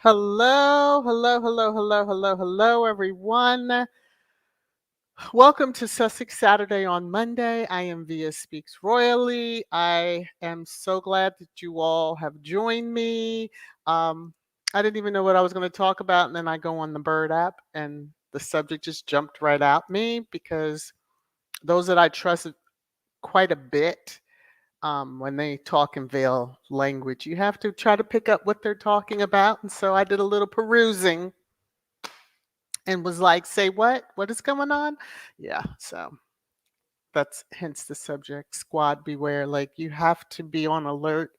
Hello, hello, hello, hello, hello, hello, everyone. Welcome to Sussex Saturday on Monday. I am VS Speaks Royally. I am so glad that you all have joined me. I didn't even know what I was going to talk about, and then I go on the Bird app, and the subject just jumped right out me because those that I trust quite a bit, when they talk in veil language, you have to try to pick up what they're talking about. And so I did a little perusing and was like, say what? What is going on? Yeah, so that's hence the subject, squad beware. Like, you have to be on alert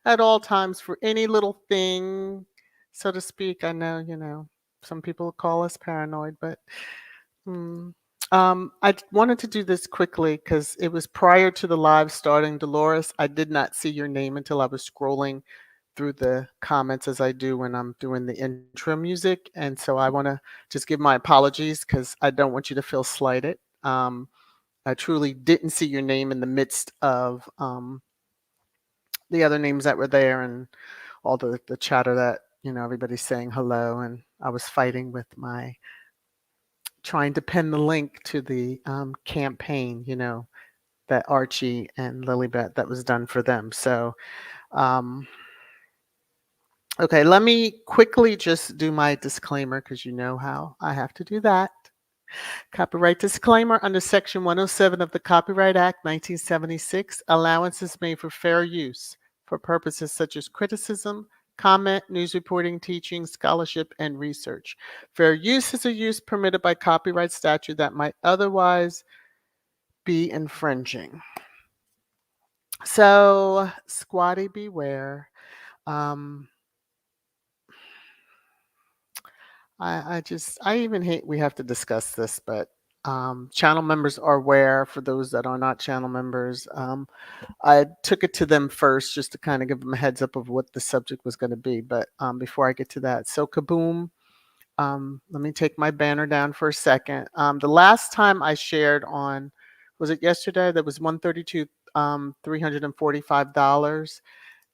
at all times for any little thing, so to speak. I know, some people call us paranoid, but mm, wanted to do this quickly because it was prior to the live starting. Dolores, I did not see your name until I was scrolling through the comments, as I do when I'm doing the intro music. And so I want to just give my apologies because I don't want you to feel slighted. I truly didn't see your name in the midst of the other names that were there and all the chatter that, everybody's saying hello. And I was fighting with my trying to pin the link to the campaign, that Archie and Lilybeth that was done for them. So, okay, let me quickly just do my disclaimer because you know how I have to do that. Copyright disclaimer under Section 107 of the Copyright Act 1976, allowance is made for fair use for purposes such as criticism, comment, news reporting, teaching, scholarship, and research. Fair use is a use permitted by copyright statute that might otherwise be infringing. So, squatty beware. I even hate we have to discuss this, but channel members are aware. For those that are not channel members, I took it to them first just to kind of give them a heads up of what the subject was going to be. But before I get to that, so kaboom. Let me take my banner down for a second. The last time I shared on, was it yesterday? That was 132, $345.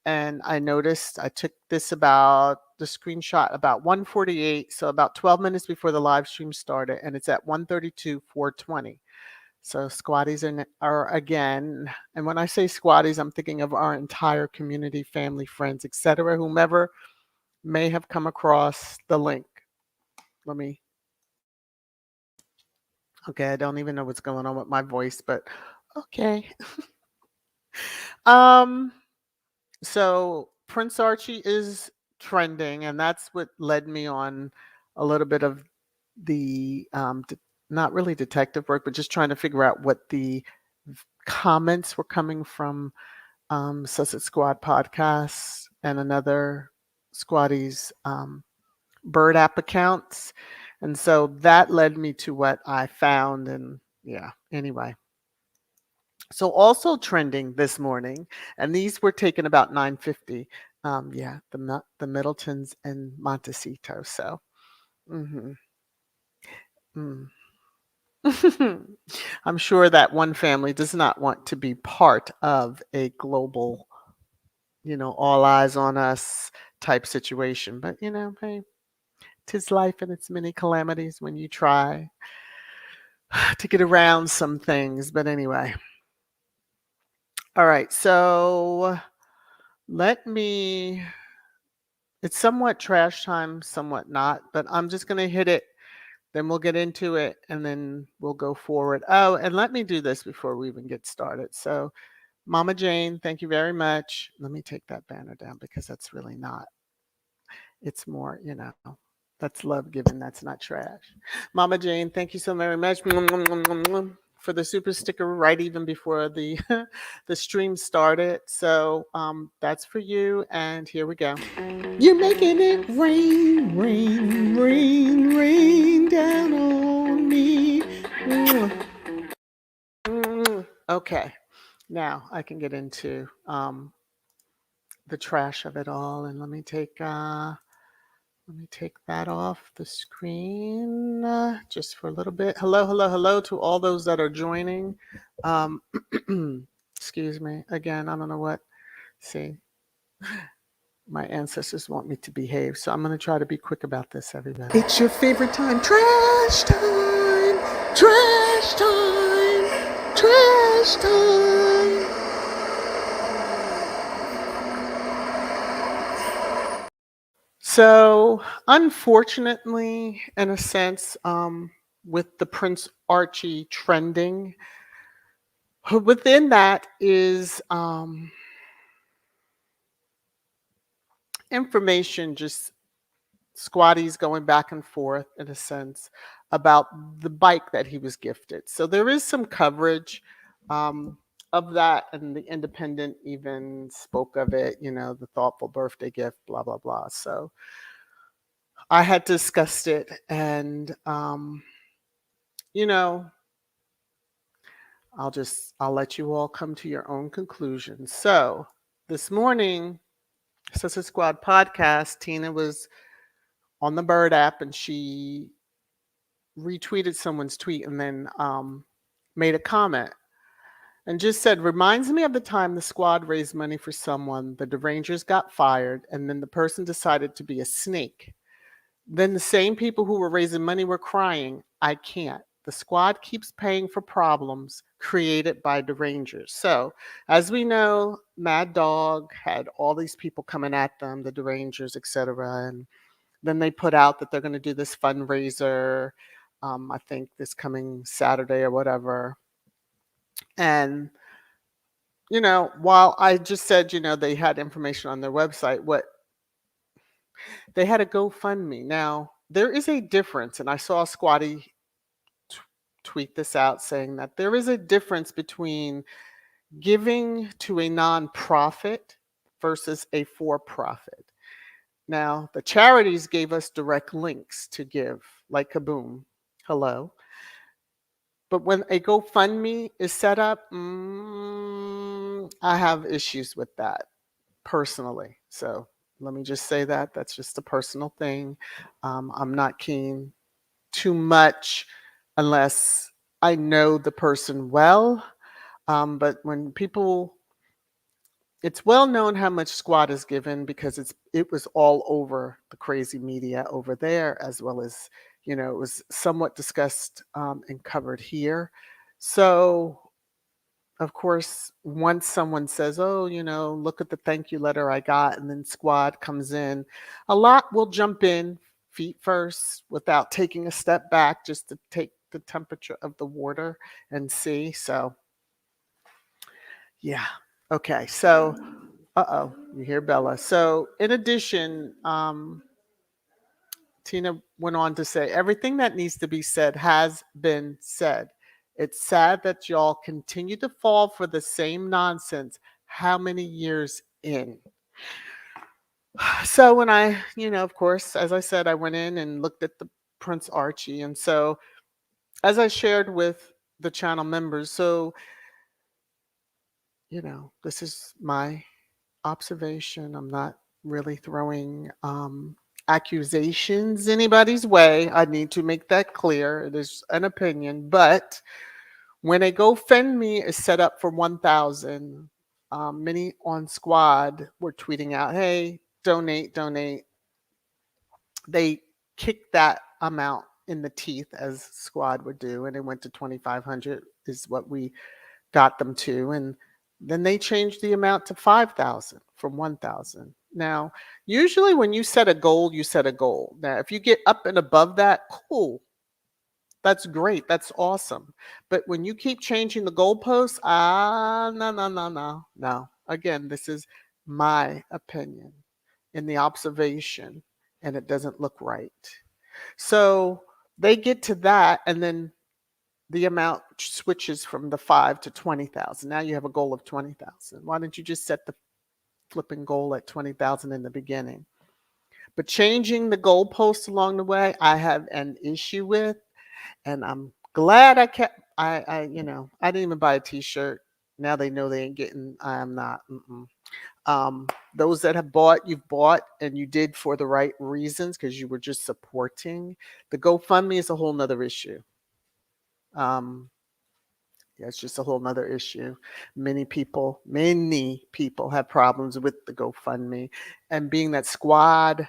And I noticed I took this about the screenshot about 1:48, so about 12 minutes before the live stream started, and it's at 1:32, 420. So squatties are again, and when I say squatties, I'm thinking of our entire community, family, friends, etc., whomever may have come across the link. Okay, I don't even know what's going on with my voice, but okay. um, so Prince Archie is trending, and that's what led me on a little bit of the not really detective work, but just trying to figure out what the comments were coming from Sussex Squad podcasts and another Squatty's Bird app accounts. And so that led me to what I found. And yeah, anyway. So also trending this morning, and these were taken about 9:50. Yeah, the Middletons and Montecito. So, mm-hmm. I'm sure that one family does not want to be part of a global, all eyes on us type situation. But hey, 'tis life and its many calamities when you try to get around some things. But anyway, All right. So let me, it's somewhat trash time, somewhat not, but I'm just going to hit it. Then we'll get into it and then we'll go forward. Oh, and let me do this before we even get started. So, Mama Jane, thank you very much. Let me take that banner down because that's really not, it's more, that's love given, that's not trash. Mama Jane, thank you so very much for the super sticker right even before the the stream started. So that's for you, and here we go. You're making it rain, rain, rain, rain down on me. Okay, now I can get into the trash of it all, and let me take that off the screen just for a little bit. Hello, hello, hello to all those that are joining. Um, excuse me. Again, I don't know what. See, my ancestors want me to behave, so I'm going to try to be quick about this, everybody. It's your favorite time. Trash time. Trash time. Trash time. So, unfortunately, in a sense, with the Prince Archie trending, within that is information, just squatties going back and forth in a sense about the bike that he was gifted. So there is some coverage of that, and the Independent even spoke of it, the thoughtful birthday gift, blah, blah, blah. So I had discussed it, and you know, I'll let you all come to your own conclusions. So this morning, Sister Squad podcast, Tina was on the Bird app and she retweeted someone's tweet and then made a comment and just said, reminds me of the time the squad raised money for someone, the derangers got fired, and then the person decided to be a snake. Then the same people who were raising money were crying, I can't. The squad keeps paying for problems created by derangers. So, as we know, Mad Dog had all these people coming at them, the derangers, etc. And then they put out that they're going to do this fundraiser, I think this coming Saturday or whatever. And, while I just said, they had information on their website, what they had a GoFundMe. Now, there is a difference, and I saw Squatty tweet this out saying that there is a difference between giving to a nonprofit versus a for-profit. Now, the charities gave us direct links to give, like Kaboom. Hello. But when a GoFundMe is set up, I have issues with that personally. So let me just say that. That's just a personal thing. I'm not keen too much unless I know the person well. But when people, it's well known how much Squad is given because it was all over the crazy media over there, as well as, it was somewhat discussed and covered here. So, of course, once someone says, oh, look at the thank you letter I got, and then Squad comes in, a lot will jump in feet first without taking a step back just to take the temperature of the water and see. So, yeah. Okay. So, you hear Bella. So, in addition, Tina went on to say, everything that needs to be said has been said. It's sad that y'all continue to fall for the same nonsense. How many years in? So, when I, of course, as I said, I went in and looked at the Prince Archie. And so, as I shared with the channel members, so, this is my observation. I'm not really throwing accusations anybody's way. I need to make that clear. It is an opinion. But when a GoFundMe is set up for 1,000, many on Squad were tweeting out, hey, donate, donate. They kicked that amount in the teeth as Squad would do, and it went to 2,500 is what we got them to. And Then they changed the amount to 5,000 from 1,000. Now, usually when you set a goal, you set a goal. Now, if you get up and above that, cool. That's great. That's awesome. But when you keep changing the goalposts, no, no, no, no, no. Again, this is my opinion in the observation, and it doesn't look right. So they get to that, and then the amount switches from the 5 to 20,000. Now you have a goal of 20,000. Why don't you just set the flipping goal at 20,000 in the beginning? But changing the goalposts along the way, I have an issue with, and I'm glad I kept. I didn't even buy a T-shirt. Now they know they ain't getting. I am not. Mm-mm. Those that have bought, you've bought, and you did for the right reasons because you were just supporting. The GoFundMe is a whole nother issue. Um, Yeah, it's just a whole nother issue. Many people have problems with the GoFundMe. And being that Squad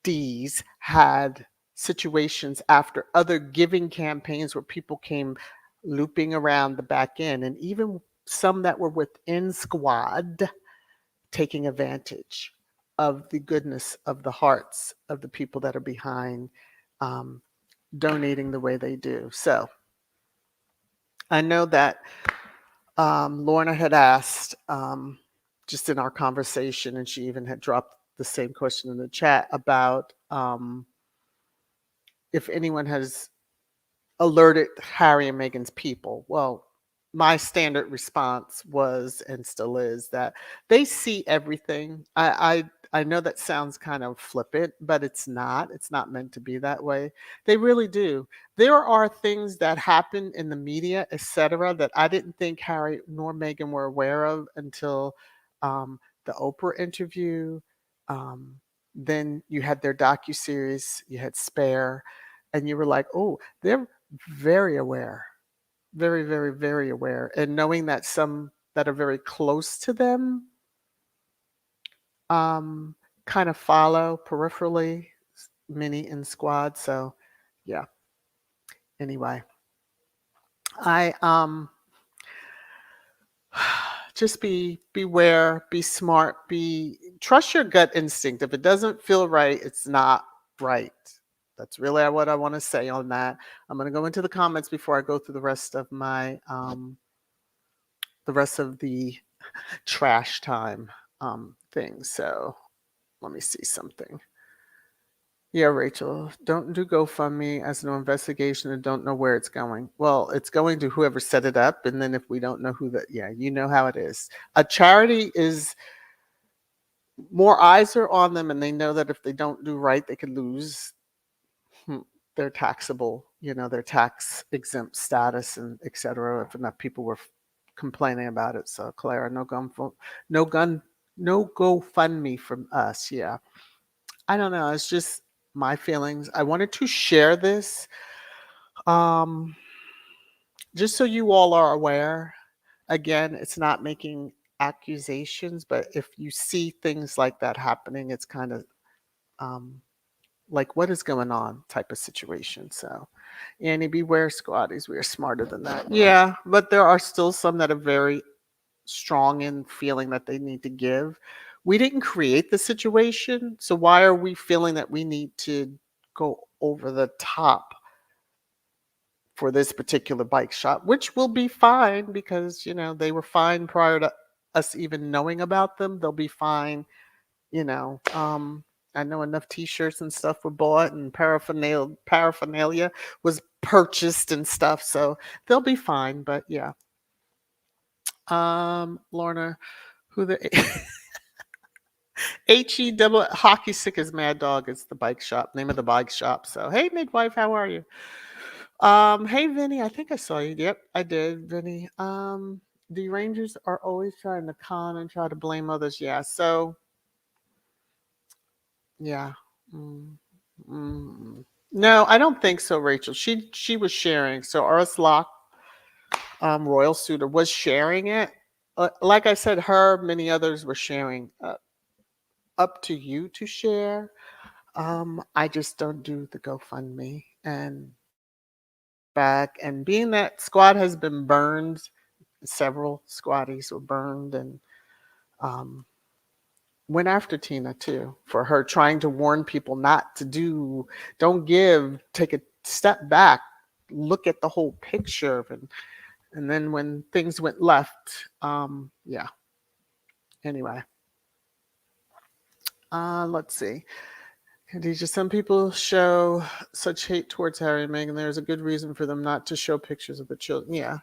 D's had situations after other giving campaigns where people came looping around the back end, and even some that were within Squad taking advantage of the goodness of the hearts of the people that are behind um, donating the way they do. So I know that Lorna had asked just in our conversation, and she even had dropped the same question in the chat about if anyone has alerted Harry and Meghan's people. Well, my standard response was and still is that they see everything. I know that sounds kind of flippant, but it's not. It's not meant to be that way. They really do. There are things that happen in the media, etc., that I didn't think Harry nor Meghan were aware of until the Oprah interview. Um, then you had their docuseries. You had Spare, and you were like, "Oh, they're very aware, very, very, very aware." And knowing that some that are very close to them um, kind of follow peripherally, mini in Squad. So, yeah. Anyway, I just beware, be smart, be trust your gut instinct. If it doesn't feel right, it's not right. That's really what I want to say on that. I'm going to go into the comments before I go through the rest of the trash time thing. So let me see something. Yeah, Rachel, don't do GoFundMe as no investigation and don't know where it's going. Well, it's going to whoever set it up. And then if we don't know who that, yeah, you know how it is. A charity is more eyes are on them, and they know that if they don't do right, they could lose hmm, their taxable, their tax exempt status and et cetera. If enough people were complaining about it. So Clara, no gun, no GoFundMe from us. Yeah. I don't know. It's just my feelings. I wanted to share this um, just so you all are aware. Again, it's not making accusations, but if you see things like that happening, it's kind of um, like what is going on type of situation. So, Annie, beware, squatties. We are smarter than that. Yeah, but there are still some that are very strong in feeling that they need to give. We didn't create the situation, so why are we feeling that we need to go over the top for this particular bike shop, which will be fine because, they were fine prior to us even knowing about them. They'll be fine, you know. I know enough t-shirts and stuff were bought and paraphernalia was purchased and stuff, so they'll be fine, but yeah. Lorna, who the HE double hockey stick is Mad Dog is the bike shop, name of the bike shop. So hey midwife, how are you? Hey Vinny, I think I saw you. Yep, I did, Vinny. The Rangers are always trying to con and try to blame others. Yeah, so yeah. Mm, mm. No, I don't think so, Rachel. She was sharing. So Ars Lock, Royal Suitor was sharing it. Like I said, her, many others were sharing. Up to you to share. I just don't do the GoFundMe and back. And being that Squad has been burned several squatties were burned, and um, went after Tina too for her trying to warn people not to do, don't give, take a step back, look at the whole picture, and then when things went left, yeah. Anyway, let's see. Khadija, some people show such hate towards Harry and Meghan. There's a good reason for them not to show pictures of the children. Yeah.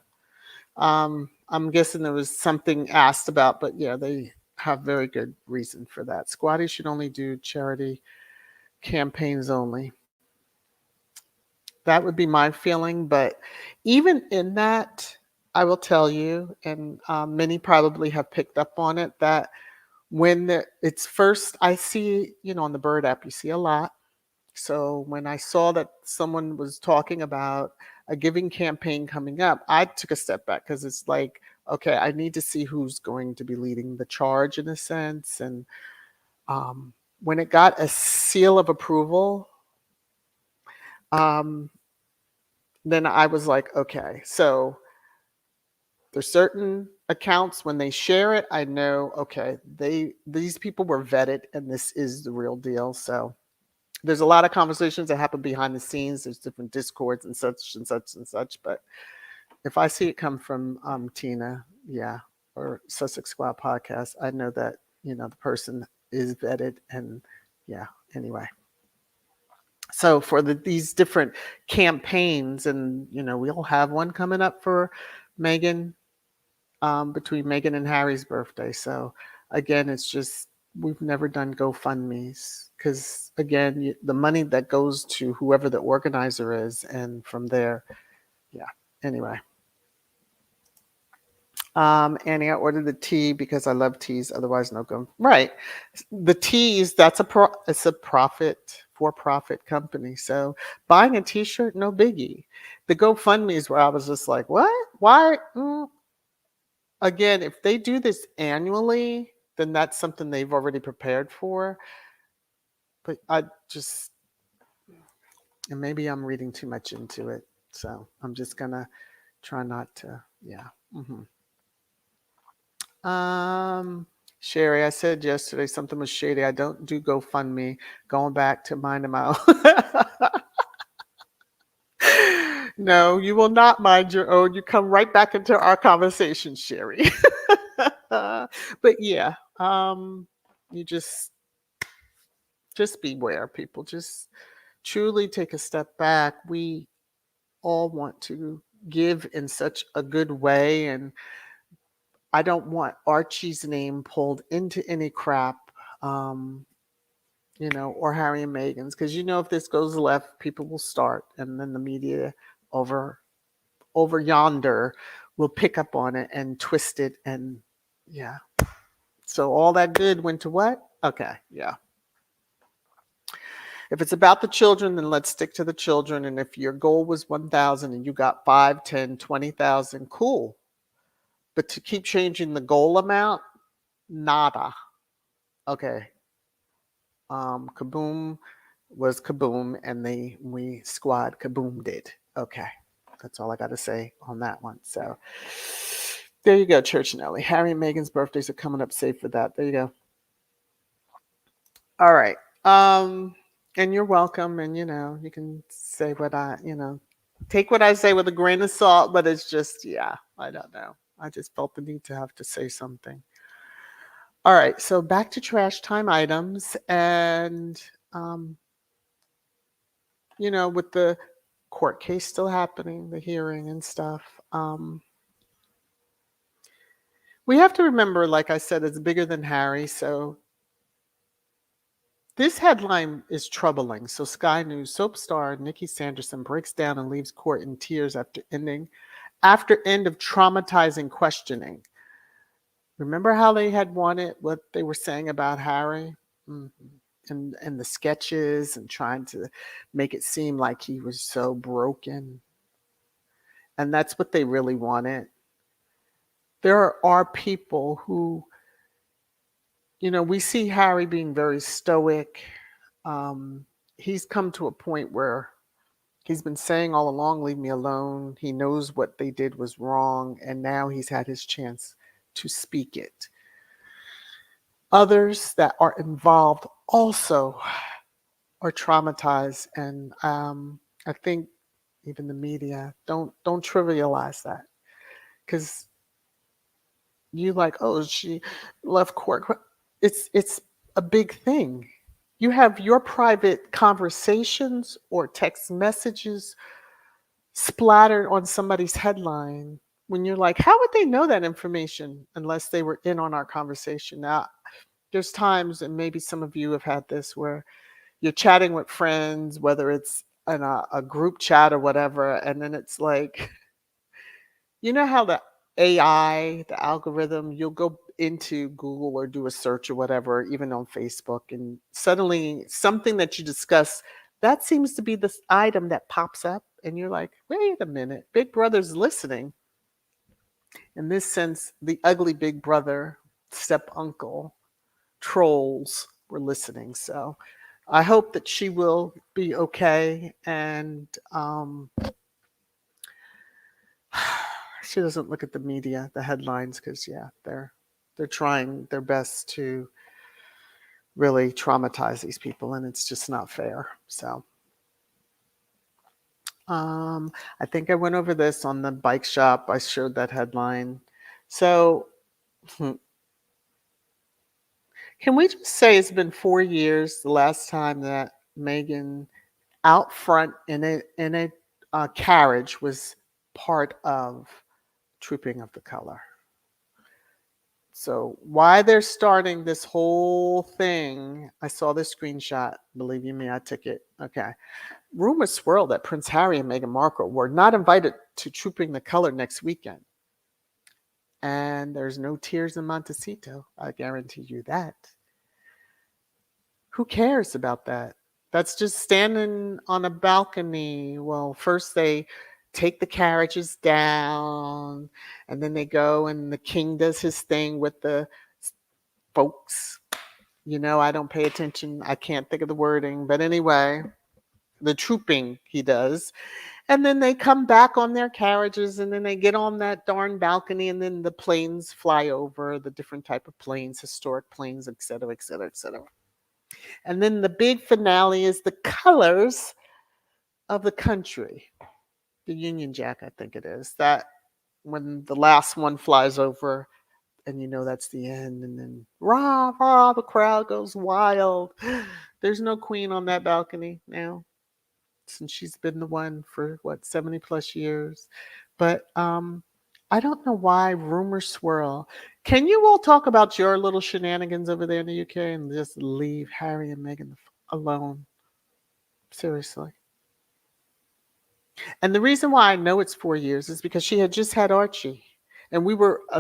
I'm guessing there was something asked about, but yeah, they have very good reason for that. Squatties should only do charity campaigns only. That would be my feeling, but even in that, I will tell you, and many probably have picked up on it, that when it's first, I see, on the Bird app, you see a lot. So when I saw that someone was talking about a giving campaign coming up, I took a step back because it's like, okay, I need to see who's going to be leading the charge in a sense. And um, when it got a seal of approval, um, then I was like, okay, so there's certain accounts when they share it, I know, okay, these people were vetted and this is the real deal. So there's a lot of conversations that happen behind the scenes. There's different discords and such and such and such. But if I see it come from Tina, yeah, or Sussex Squad podcast, I know that, the person is vetted and yeah, anyway. So for these different campaigns, and, we'll have one coming up for Meghan, between Meghan and Harry's birthday. So again, it's just, we've never done GoFundMe's because again, the money that goes to whoever the organizer is, and from there, yeah. Anyway, Annie, I ordered the tea because I love teas. Otherwise, no go. Right, the teas. It's a for-profit company. So buying a T-shirt, no biggie. The GoFundMe is where I was just like, what? Why? Again, if they do this annually, then that's something they've already prepared for. But I just, and maybe I'm reading too much into it. So I'm just going to try not to, yeah. Sherry, I said yesterday something was shady. I don't do GoFundMe. Going back to minding my own. No, you will not mind your own. You come right back into our conversation, Sherry. But yeah, you just beware, people. Just truly take a step back. We all want to give in such a good way, and I don't want Archie's name pulled into any crap, um, or Harry and Meghan's, because if this goes left, people will start, and then the media over yonder will pick up on it and twist it, and yeah. So all that good went to what? Okay, yeah. If it's about the children, then let's stick to the children. And if your goal was 1,000 and you got 5, 10, 20,000, cool. But to keep changing the goal amount, nada. Okay. Kaboom was kaboom, and we squad kaboomed it. Okay. That's all I got to say on that one. So there you go, Church Nelly. Harry and Meghan's birthdays are coming up. Safe for that. There you go. All right. And you're welcome. And you can say what take what I say with a grain of salt, but it's just, yeah, I don't know. I just felt the need to have to say something. All right. So back to trash time items. And, with the court case still happening, the hearing and stuff, we have to remember, like I said, it's bigger than Harry. So this headline is troubling. So Sky News soap star Nikki Sanderson breaks down and leaves court in tears after end of traumatizing questioning. Remember how they had wanted what they were saying about Harry? And the sketches and trying to make it seem like he was so broken. And that's what they really wanted. There are people who, we see Harry being very stoic. He's come to a point where He's been saying all along, leave me alone. He knows what they did was wrong, and now he's had his chance to speak it. Others that are involved also are traumatized, and I think even the media don't trivialize that, because you like, oh, she left court. It's a big thing. You have your private conversations or text messages splattered on somebody's headline, when you're like, how would they know that information unless they were in on our conversation? Now, there's times, and maybe some of you have had this, where you're chatting with friends, whether it's in a group chat or whatever, and then it's like, you know how the AI, the algorithm, you'll go into Google or do a search or whatever, even on Facebook, and suddenly something that you discuss, that seems to be this item that pops up, and you're like, wait a minute, Big Brother's listening. In this sense, the ugly Big Brother, step uncle, trolls were listening. So I hope that she will be okay, and she doesn't look at the media, the headlines, because yeah, they're trying their best to really traumatize these people, and it's just not fair. So I think I went over this on the bike shop. I showed that headline. So can we just say it's been 4 years the last time that Megan out front in a carriage was part of Trooping of the Color? So why they're starting this whole thing, I saw this screenshot. Believe you me, I took it. Okay. Rumors swirl that Prince Harry and Meghan Markle were not invited to Trooping the Color next weekend. And there's no tears in Montecito. I guarantee you that. Who cares about that? That's just standing on a balcony. Well, first they take the carriages down, and then they go, and the king does his thing with the folks. I don't pay attention. I can't think of the wording. But anyway, the trooping he does. And then they come back on their carriages, and then they get on that darn balcony, and then the planes fly over, the different type of planes, historic planes, et cetera, et cetera, et cetera. And then the big finale is the colors of the country. The Union Jack, I think it is. That when the last one flies over, and that's the end, and then rah, rah, the crowd goes wild. There's no queen on that balcony now, since she's been the one for 70 plus years. But I don't know why rumors swirl. Can you all talk about your little shenanigans over there in the UK and just leave Harry and Meghan alone? Seriously. And the reason why I know it's 4 years is because she had just had Archie. And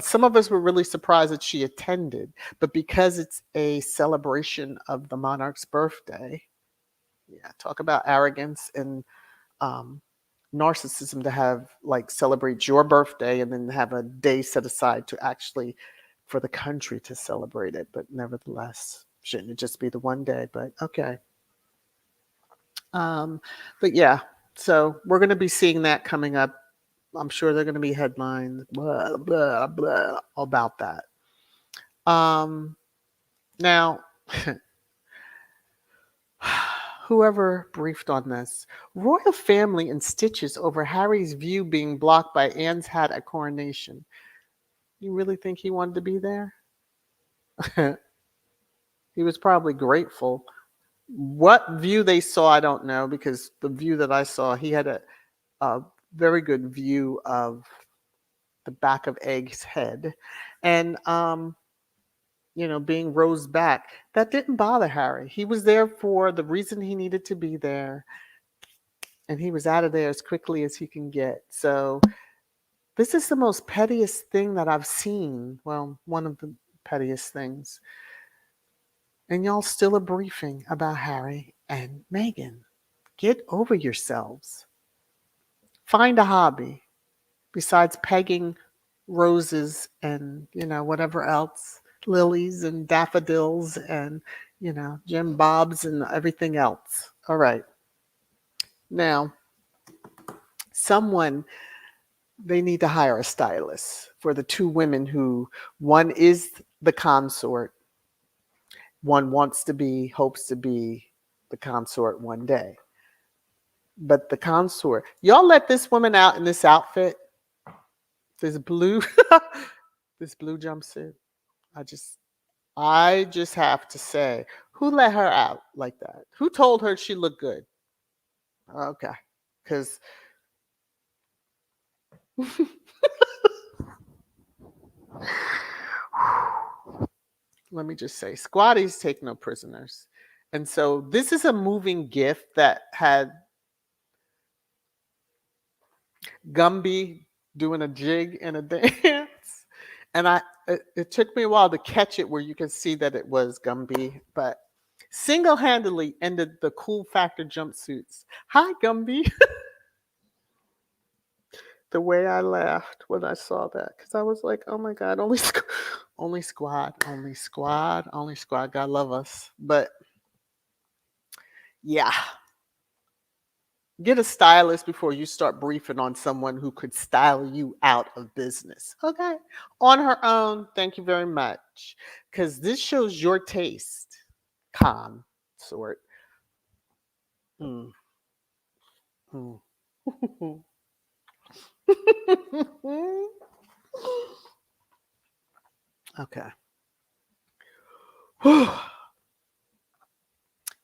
some of us were really surprised that she attended. But because it's a celebration of the monarch's birthday, yeah, talk about arrogance and um, narcissism, to have celebrate your birthday and then have a day set aside to actually for the country to celebrate it. But nevertheless, shouldn't it just be the one day? But okay. But yeah, so we're going to be seeing that coming up. I'm sure they're going to be headlines, blah, blah, blah, about that. Now, whoever briefed on this, royal family in stitches over Harry's view being blocked by Anne's hat at coronation. You really think he wanted to be there? He was probably grateful. What view they saw, I don't know, because the view that I saw, he had a very good view of the back of Egg's head. And, being rose back, that didn't bother Harry. He was there for the reason he needed to be there, and he was out of there as quickly as he can get. So this is the most pettiest thing that I've seen. Well, one of the pettiest things. And y'all still are briefing about Harry and Meghan. Get over yourselves. Find a hobby besides pegging roses and, whatever else, lilies and daffodils and, Jim Bobs and everything else. All right. Now, someone, they need to hire a stylist for the two women who, one is the consort, one wants to be, hopes to be the consort one day. But the consort, y'all let this woman out in this outfit, this blue, this blue jumpsuit. I just, I just have to say, who let her out like that? Who told her she looked good? Okay, because let me just say, squatties take no prisoners. And so this is a moving gift that had Gumby doing a jig and a dance. And it took me a while to catch it where you can see that it was Gumby, but single-handedly ended the cool factor jumpsuits. Hi, Gumby. The way I laughed when I saw that, because I was like, oh my God, only squad, only squad, only squad. God love us. But yeah, get a stylist before you start briefing on someone who could style you out of business. Okay. On her own, thank you very much. Because this shows your taste. Calm sort. Mm, mm. Okay.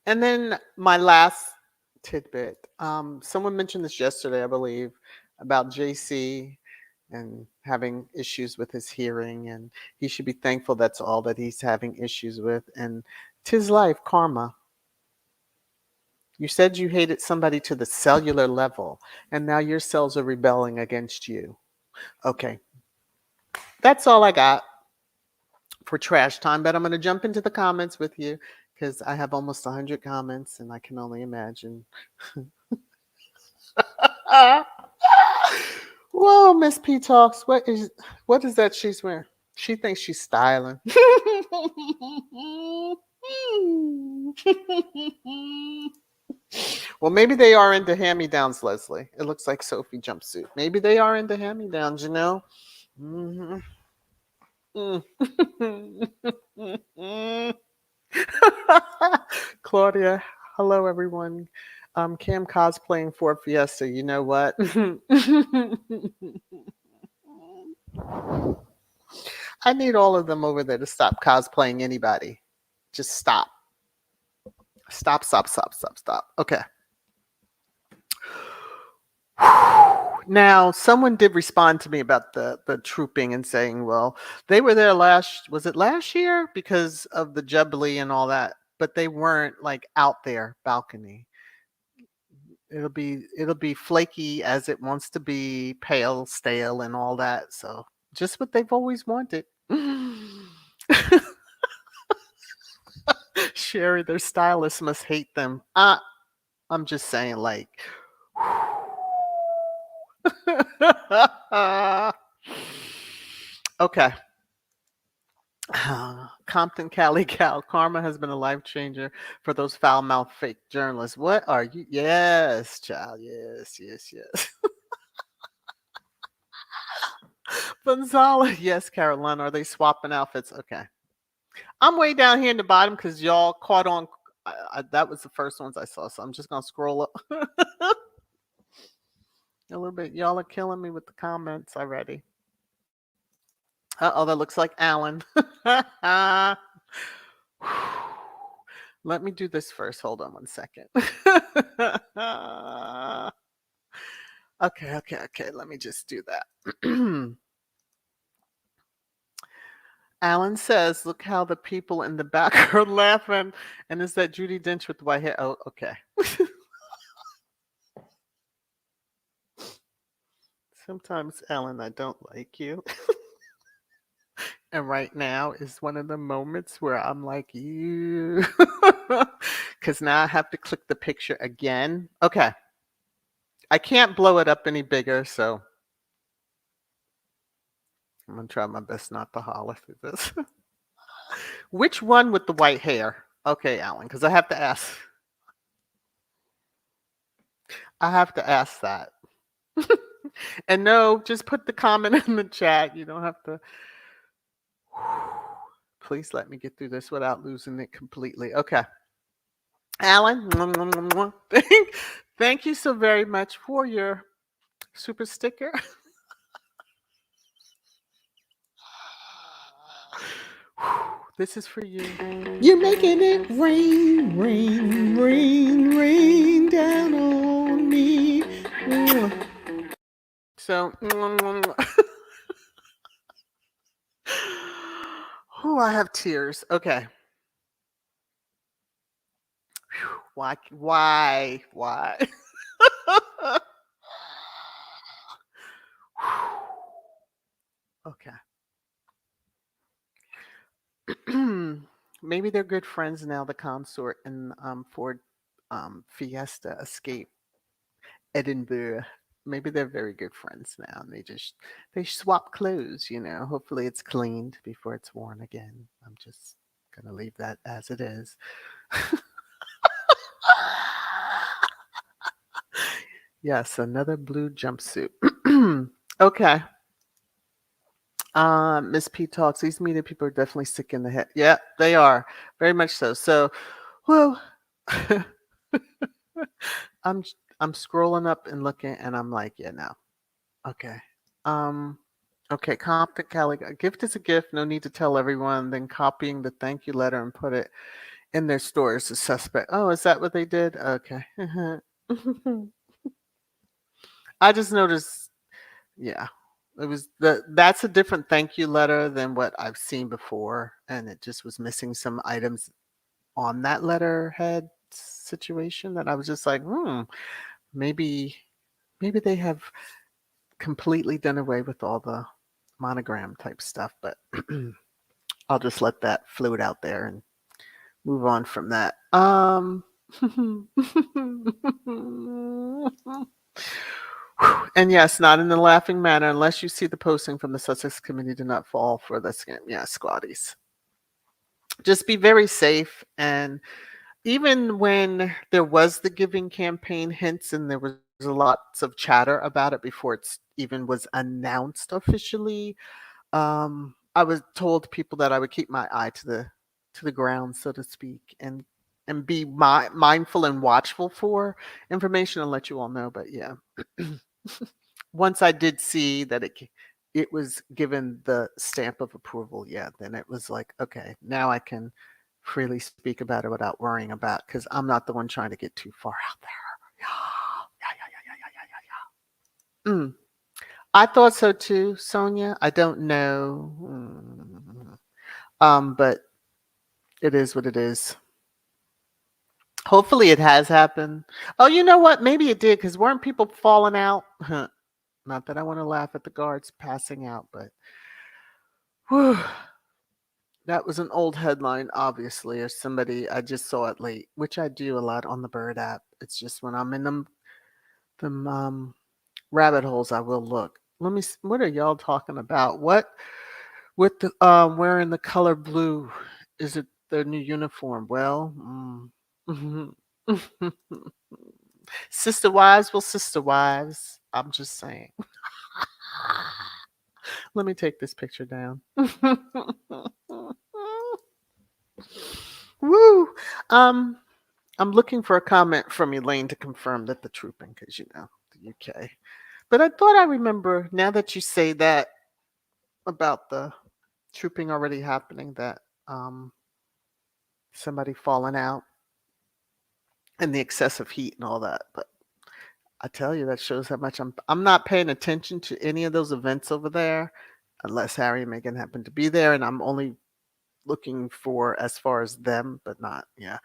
And then my last tidbit. Someone mentioned this yesterday, I believe, about JC and having issues with his hearing, and he should be thankful that's all that he's having issues with. And 'tis life, karma. You said you hated somebody to the cellular level, and now your cells are rebelling against you. Okay, that's all I got for trash time, but I'm going to jump into the comments with you because I have almost 100 comments, and I can only imagine. Whoa, Miss P Talks, what is that she's wearing? She thinks she's styling. Well, maybe they are into hand-me-downs, Leslie. It looks like Sophie jumpsuit. Maybe they are into hand-me-downs, you know? Mhm. Claudia, hello everyone. Cam cosplaying for Fiesta. You know what? I need all of them over there to stop cosplaying anybody. Just stop. Stop, stop, stop, stop, stop. Okay. Now, someone did respond to me about the trooping and saying, well, they were there was it last year because of the Jubilee and all that, but they weren't like out there balcony. It'll be flaky as it wants to be, pale, stale, and all that. So just what they've always wanted. Sherry, their stylist must hate them. I'm just saying, like. Okay. Compton Cali Cal. Karma has been a life changer for those foul mouthed fake journalists. What are you? Yes, child. Yes, yes, yes. Gonzalez. Yes, Carolina. Are they swapping outfits? Okay. I'm way down here in the bottom because y'all caught on. That was the first ones I saw. So I'm just going to scroll up a little bit. Y'all are killing me with the comments already. Oh, that looks like Alan. Let me do this first. Hold on one second. Okay. Let me just do that. Alan says, look how the people in the back are laughing. And is that Judi Dench with the white hair? Oh, okay. Sometimes, Alan, I don't like you. And right now is one of the moments where I'm like, you. Because now I have to click the picture again. Okay. I can't blow it up any bigger, so I'm going to try my best not to holler through this. Which one with the white hair? Okay, Alan, because I have to ask. I have to ask that. And no, just put the comment in the chat. You don't have to. Please let me get through this without losing it completely. Okay. Alan, thank you so very much for your super sticker. This is for you. You're making it rain, rain, rain, rain down on me. So, oh, I have tears. Okay. Why? Why? Why? Okay. Maybe they're good friends now, the consort and Ford Fiesta Escape Edinburgh. Maybe they're very good friends now and they swap clothes, you know. Hopefully it's cleaned before it's worn again. I'm just gonna leave that as it is. Yes, another blue jumpsuit. Okay. Miss P talks. These media people are definitely sick in the head. Yeah, they are. Very much so. So, well, I'm I'm scrolling up and looking, and I'm like, yeah, no, okay, um, okay. Compton Cali, a gift is a gift. No need to tell everyone. Then copying the thank you letter and put it in their store is a suspect. Oh, is that what they did? Okay. I just noticed. Yeah, it was that's a different thank you letter than what I've seen before, and it just was missing some items on that letterhead situation that I was just like, maybe maybe they have completely done away with all the monogram type stuff, but I'll just let that float out there and move on from that. And yes, not in a laughing manner unless you see the posting from the Sussex Committee do not fall for the scam. Yeah, squatties. Just be very safe. And even when there was the giving campaign hints and there was lots of chatter about it before it's even was announced officially, I was told people that I would keep my eye to the ground, so to speak, and be mindful and watchful for information and let you all know. But yeah, once I did see that it was given the stamp of approval, yeah, then it was like, okay, now I can freely speak about it without worrying about because I'm not the one trying to get too far out there. Yeah, yeah, yeah, yeah, yeah, yeah, yeah, yeah. I thought so too, Sonia. I don't know. But it is what it is. Hopefully it has happened. Oh, you know what? Maybe it did because weren't people falling out? Not that I want to laugh at the guards passing out, but whew, that was an old headline, obviously, or somebody I just saw it late, which I do a lot on the Bird app. It's just when I'm in them rabbit holes, I will look. Let me. What are y'all talking about? What with the wearing the color blue? Is it their new uniform? Well, sister wives will sister wives. I'm just saying. Let me take this picture down. Woo! Um, I'm looking for a comment from Elaine to confirm that the trooping, because the UK. But I thought I remember now that you say that about the trooping already happening, that somebody falling out and the excessive heat and all that. But I tell you, that shows how much I'm not paying attention to any of those events over there, unless Harry and Meghan happen to be there, and I'm only looking for as far as them, but not yeah.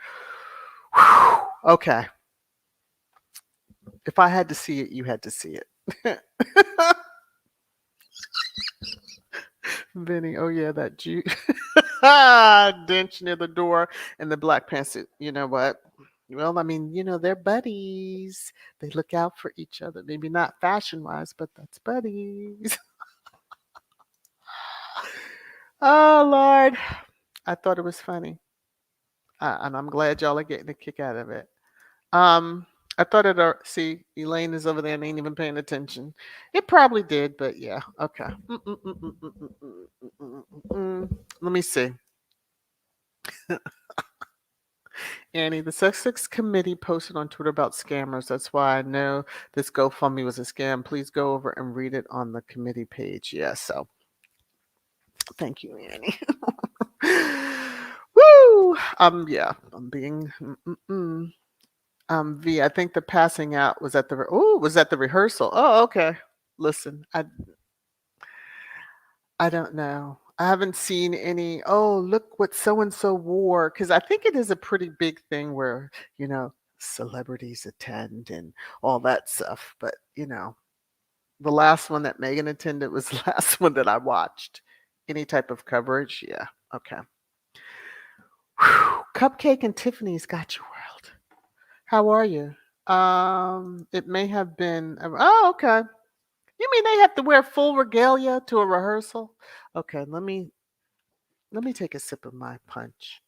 Okay, if I had to see it, you had to see it. Vinny, oh yeah, that Jew dench near the door and the black pantsuit. You know what? Well, I mean, they're buddies. They look out for each other. Maybe not fashion wise, but that's buddies. Oh Lord, I thought it was funny, and I'm glad y'all are getting a kick out of it. Um, I thought it. See, Elaine is over there and ain't even paying attention. It probably did, but yeah. Okay. Let me see. Annie, the Sussex Committee posted on Twitter about scammers. That's why I know this GoFundMe was a scam. Please go over and read it on the committee page. Yeah, so thank you, Annie. Woo! Yeah, I'm being. V, I think the passing out was at the. Was at the rehearsal. Oh, okay. Listen, I don't know. I haven't seen any, oh, look what so and so wore. Because I think it is a pretty big thing where, celebrities attend and all that stuff. But, the last one that Megan attended was the last one that I watched. Any type of coverage. Yeah. Okay. Whew. Cupcake and Tiffany's got you world. How are you? It may have been. Oh, okay. You mean they have to wear full regalia to a rehearsal? Okay, let me take a sip of my punch.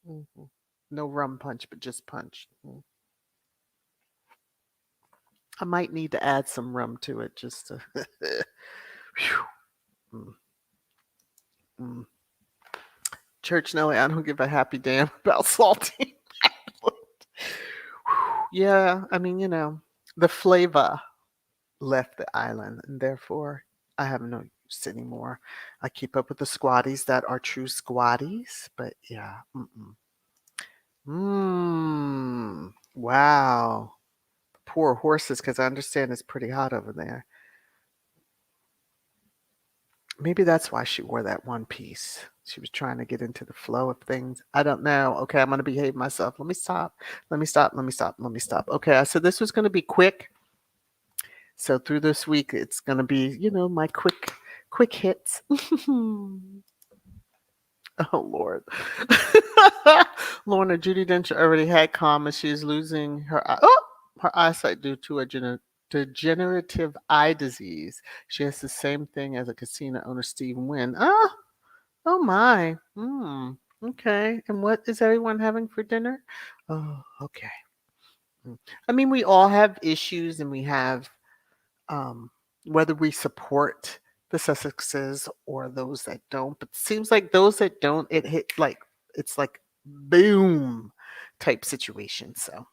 No rum punch, but just punch. I might need to add some rum to it just to. Phew. Mm, mm. Church Nelly, I don't give a happy damn about salty. Yeah, I mean, the flavor left the island, and therefore I have no use anymore. I keep up with the squatties that are true squatties, but yeah. Wow. Poor horses, because I understand it's pretty hot over there. Maybe that's why she wore that one piece. She was trying to get into the flow of things. I don't know. Okay, I'm going to behave myself. Let me stop. Let me stop. Let me stop. Let me stop. Okay, so this was going to be quick. So through this week, it's going to be, my quick hits. Oh Lord. Lorna Judy Dench already had karma. She's losing her eyesight due to a degenerative eye disease. She has the same thing as a casino owner, Steve Wynn. Oh my. Okay. And what is everyone having for dinner? Oh, okay. I mean, we all have issues, and we have um, whether we support the Sussexes or those that don't. But it seems like those that don't, it hit like it's like boom type situation. So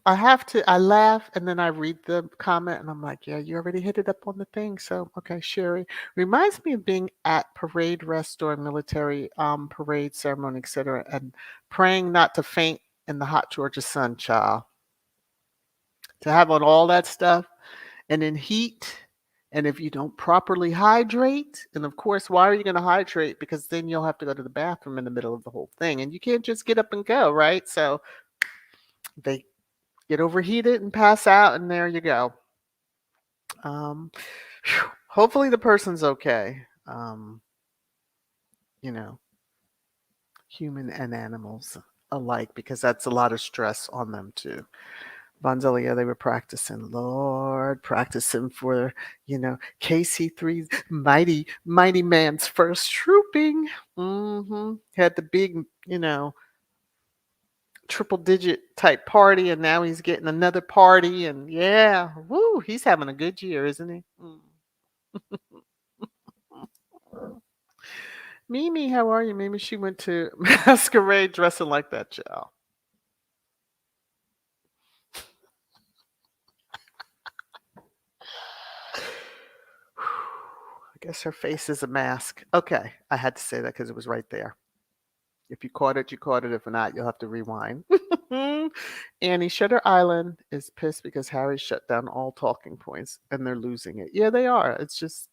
I laugh and then I read the comment and I'm like, yeah, you already hit it up on the thing. So, okay, Sherry. Reminds me of being at parade rest or military parade ceremony, etc. and praying not to faint in the hot Georgia sun, child. To have on all that stuff and in heat. And if you don't properly hydrate, and of course, why are you going to hydrate? Because then you'll have to go to the bathroom in the middle of the whole thing. And you can't just get up and go, right? So they get overheated and pass out, and there you go. Hopefully the person's okay. You know, human and animals alike, because that's a lot of stress on them too. Bonzelia, they were practicing, Lord, practicing for, KC3's mighty man's first trooping. Had the big, triple digit type party, and now he's getting another party, and yeah, woo, he's having a good year, isn't he? Mimi, how are you? Maybe she went to masquerade dressing like that, child. I guess her face is a mask. Okay, I had to say that because it was right there. If you caught it, you caught it. If not, you'll have to rewind. Annie, Shutter Island is pissed because Harry shut down all talking points and they're losing it. Yeah, they are. It's just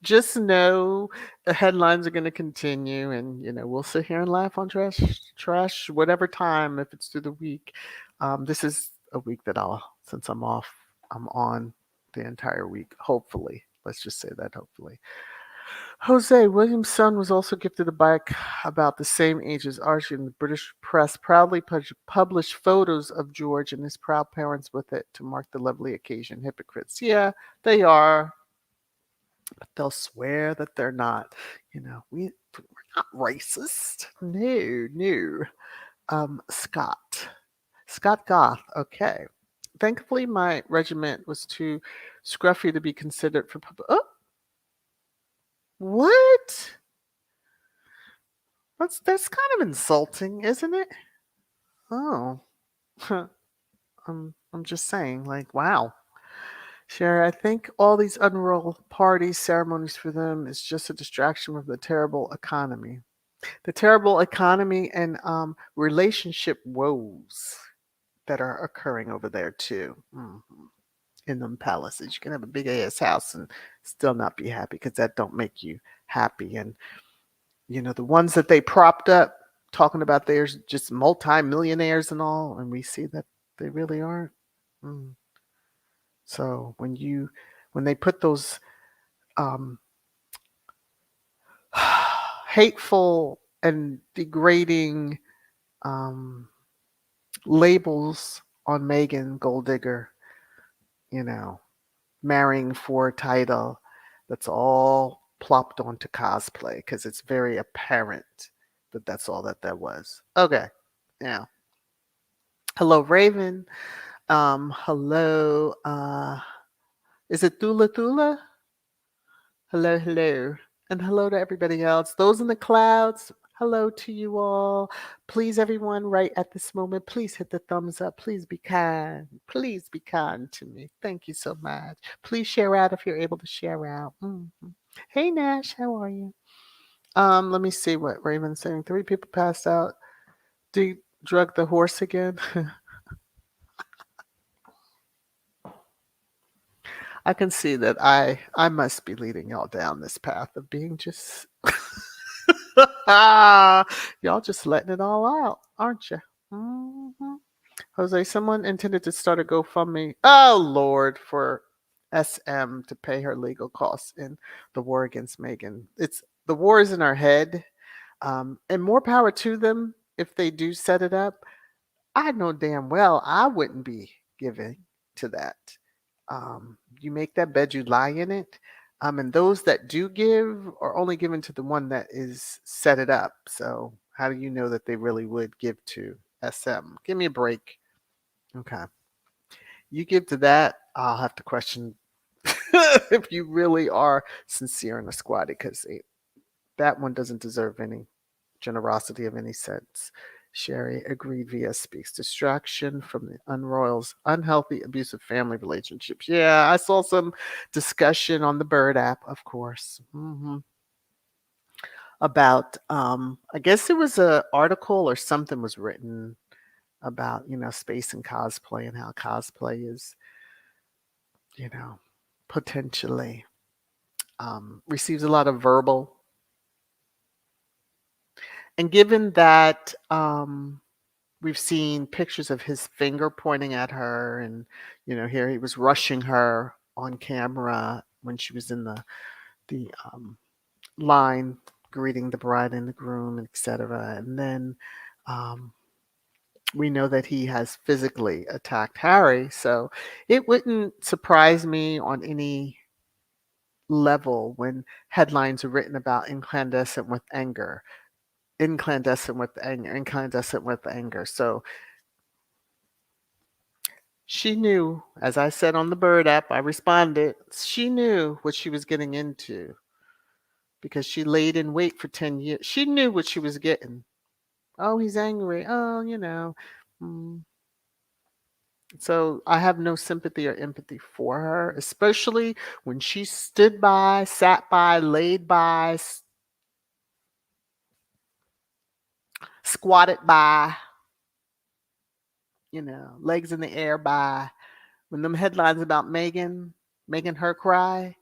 just know the headlines are going to continue, and we'll sit here and laugh on trash whatever time if it's through the week. This is a week that since I'm off, I'm on the entire week. Hopefully, let's just say that. Hopefully. Jose William's son was also gifted a bike about the same age as Archie, and the British press proudly published photos of George and his proud parents with it to mark the lovely occasion. Hypocrites. Yeah, they are, but they'll swear that they're not. We're not racist. No, no. Scott. Scott Goth. Okay. Thankfully, my regiment was too scruffy to be considered for public. Oh, what? That's kind of insulting, isn't it? Oh, I'm just saying. Like, wow. Sure, I think all these unroll parties, ceremonies for them is just a distraction from the terrible economy. The terrible economy and relationship woes that are occurring over there too. In them palaces, you can have a big ass house and still not be happy because that don't make you happy. And the ones that they propped up, talking about there's just multi-millionaires and all, and we see that they really aren't. Mm. So when they put those um, hateful and degrading um, labels on Megan Gold Digger, you know, marrying for a title, that's all plopped onto cosplay because it's very apparent that that's all that was. Okay. Now, hello, Raven. Hello. Is it Thula Thula? Hello, hello. And hello to everybody else. Those in the clouds, hello to you all. Please, everyone, right at this moment, please hit the thumbs up. Please be kind. Please be kind to me. Thank you so much. Please share out if you're able to share out. Hey, Nash, how are you? Let me see what Raven's saying. 3 people passed out. Drug the horse again. I can see that I must be leading y'all down this path of being just y'all just letting it all out, aren't you? hmm Jose, someone intended to start a GoFundMe. Oh Lord, for SM to pay her legal costs in the war against Megan. It's the war is in our head, and more power to them if they do set it up. I know damn well I wouldn't be giving to that. You make that bed, you lie in it. And those that do give are only given to the one that is set it up. So how do you know that they really would give to SM? Give me a break. Okay. You give to that, I'll have to question if you really are sincere in the squad because that one doesn't deserve any generosity of any sense. Sherry agreed via speaks. Distraction from the unroyals, unhealthy, abusive family relationships. Yeah, I saw some discussion on the Bird app, of course, about. I guess it was a article or something was written about space and cosplay and how cosplay is you know potentially receives a lot of verbal. And given that we've seen pictures of his finger pointing at her, and here he was rushing her on camera when she was in the line greeting the bride and the groom, etc. And then um, we know that he has physically attacked Harry, so it wouldn't surprise me on any level when headlines are written about incandescent with anger, incandescent with anger, incandescent with anger. So she knew, as I said on the Bird app, I responded, she knew what she was getting into because she laid in wait for 10 years. She knew what she was getting. Oh, he's angry. Oh, Mm. So I have no sympathy or empathy for her, especially when she stood by, sat by, laid by, squatted by, legs in the air by. When them headlines about Megan making her cry,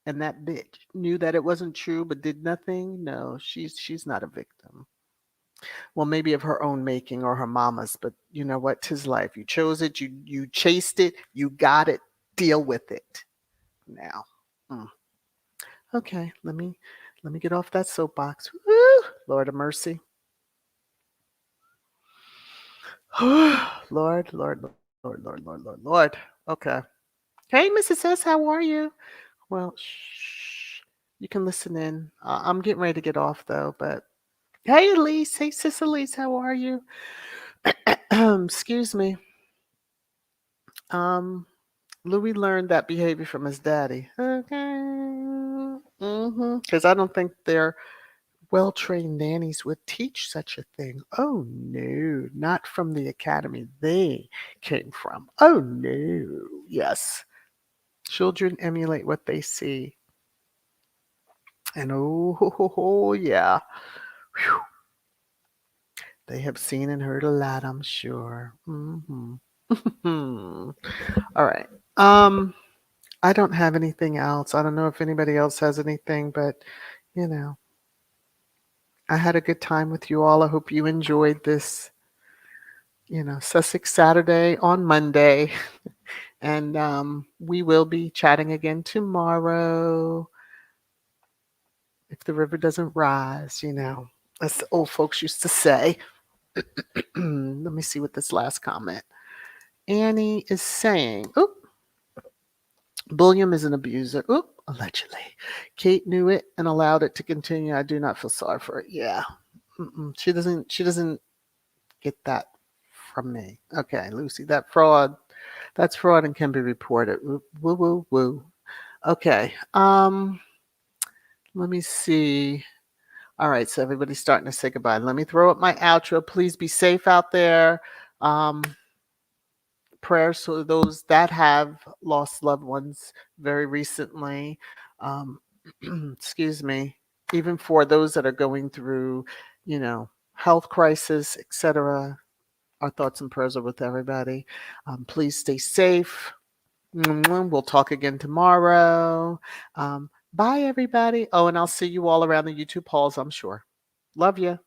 and that bitch knew that it wasn't true but did nothing. No, she's not a victim. Well, maybe of her own making or her mama's, but you know what? 'Tis life. You chose it. You chased it. You got it. Deal with it now. Mm. Okay, let me get off that soapbox. Woo, Lord of mercy. Lord, Lord, Lord, Lord, Lord, Lord, Lord. Okay. Hey, Mrs. S, how are you? Well, shh. You can listen in. I'm getting ready to get off though, but hey, Elise. Hey, Sis Elise. How are you? Excuse me. Um, Louis learned that behavior from his daddy. Okay. Because I don't think their well-trained nannies would teach such a thing. Oh no, not from the academy they came from. Oh no. Yes. Children emulate what they see. And oh, yeah. Whew. They have seen and heard a lot, I'm sure. All right. Um, I don't have anything else. I don't know if anybody else has anything, but you know, I had a good time with you all. I hope you enjoyed this, Sussex Saturday on Monday. And we will be chatting again tomorrow if the river doesn't rise. As the old folks used to say. Let me see what this last comment. Annie is saying, oop, William is an abuser. Oop, allegedly. Kate knew it and allowed it to continue. I do not feel sorry for it. Yeah. She doesn't get that from me. Okay, Lucy, that's fraud and can be reported. Woo, woo, woo, woo. Okay. Let me see. All right, so everybody's starting to say goodbye. Let me throw up my outro. Please be safe out there. Um, Prayers for those that have lost loved ones very recently. Um, excuse me. Even for those that are going through, health crisis, etc. Our thoughts and prayers are with everybody. Please stay safe. We'll talk again tomorrow. Bye, everybody. Oh, and I'll see you all around the YouTube halls, I'm sure. Love you.